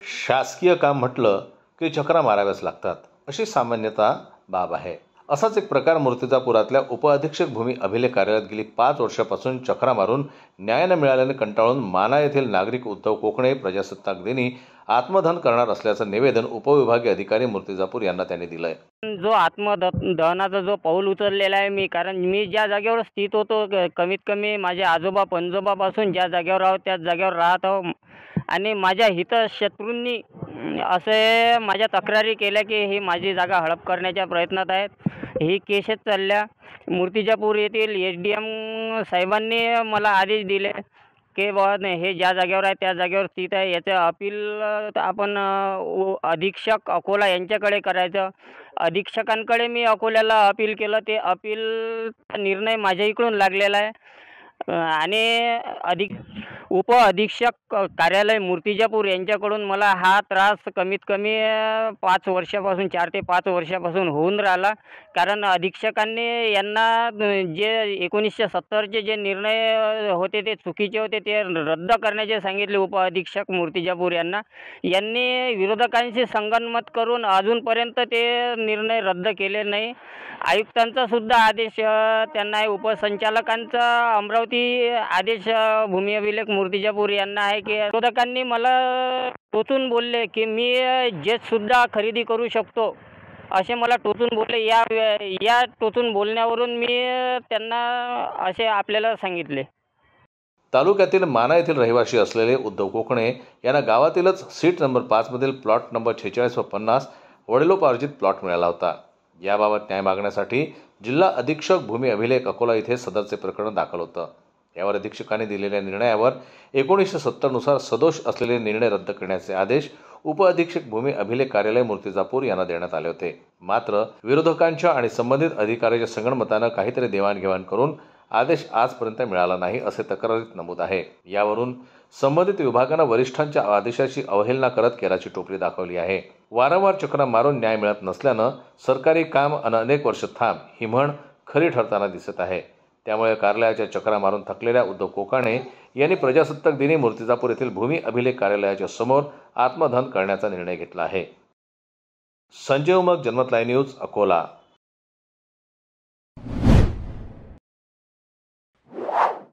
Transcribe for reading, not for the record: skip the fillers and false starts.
शासकीय काम म्हटलं की चक्रा माराव्याच लागतात अशी सामान्यतः बाब आहे। असाच एक प्रकार मूर्तिजापुरातल्या उपअधीक्षक भूमी अभिलेख कार्यालयात गेली 5 वर्षापासून चक्रा मारून न्याय न मिळाल्याने कंटाळून माना येथील नागरिक उद्धव कोकणे प्रजासत्ताक दिनी आत्मदहन करणार असल्याचं निवेदन उपविभागीय अधिकारी मूर्तिजापूर यांना त्यांनी दिलंय। जो आत्मदहनाचा जो पाऊल उचललेला आहे मी, कारण मी ज्या जागेवर स्थित होतो कमीत कमी माझे आजोबा पणजोबापासून ज्या जागेवर आहोत त्याच जागेवर राहत आहो आणि माझ्या हितशत्रूंनी असे माझ्या तक्रारी केल्या की ही माझी जागा हडप करण्याच्या प्रयत्नात आहेत। ही केसेस चालल्या। मूर्तिजापूर येथील SDM साहेबांनी मला आदेश दिले की बाबा हे ज्या जागेवर आहे त्या जागेवर स्थित आहे, याचं अपील आपण अधीक्षक अकोला यांच्याकडे करायचं। अधीक्षकांकडे मी अकोल्याला अपील केलं, ते अपील निर्णय माझ्या इकडून लागलेला आहे आणि उप अधीक्षक कार्यालय मूर्तिजापूर यांच्याकडून मला हा त्रास कमीत कमी 5 वर्षापासून 4 ते 5 वर्षापासून होऊन राहिला। कारण अधीक्षकांनी यांना जे 1970चे जे निर्णय होते ते चुकीचे होते, ते रद्द करण्याचे सांगितले उप अधीक्षक मूर्तिजापूर यांना। यांनी विरोधकांशी संगनमत करून अजूनपर्यंत ते निर्णय रद्द केले नाही। आयुक्तांचा सुद्धा आदेश त्यांना आहे, उपसंचालकांचा अमरावती आदेश भूमी अभिलेख मूर्तिजापूर यांना आहे की विरोधकांनी मला टोचून बोलले की मी जेट सुद्धा खरेदी करू शकतो असे मला टोचून बोलले। या टोचून बोलण्यावरून मी त्यांना असे आपल्याला सांगितले। तालुक्यातील माना येथील रहिवासी असलेले उद्धव कोकणे यांना गावातीलच सीट नंबर 5 मधील प्लॉट नंबर 46 व 50 वडिलोपार्जित प्लॉट मिळाला होता। याबाबत न्याय मागण्यासाठी जिल्हा अधीक्षक भूमी अभिलेख अकोला इथे सदरचे प्रकरण दाखल होतं। यावर अधीक्षकांनी दिलेल्या निर्णयावर 1970 नुसार सदोष असलेले निर्णय रद्द करण्याचे आदेश उप अधीक्षक भूमी अभिलेख कार्यालय मूर्तिजापूर यांना देण्यात आले होते। मात्र विरोधकांच्या आणि संबंधित अधिकाऱ्याच्या संगनमतानं काहीतरी देवाणघेवाण करून आदेश आजपर्यंत मिळाला नाही असे तक्रारीत नमूद आहे। यावरून संबंधित विभागानं वरिष्ठांच्या आदेशाची अवहेलना करत केराची टोपली दाखवली आहे। वारंवार चक्रा मारून न्याय मिळत नसल्यानं सरकारी काम अनेक वर्ष थांब ही म्हण खरी ठरताना दिसत आहे। त्यामुळे कार्यालयाच्या चक्रा मारून थकलेल्या उद्धव कोकणे यांनी प्रजासत्ताक दिनी मूर्तिजापूर येथील भूमी अभिलेख कार्यालयाच्या समोर आत्मदहन करण्याचा निर्णय घेतला आहे। संजय उमग, जनमत लाईव्ह न्यूज, अकोला।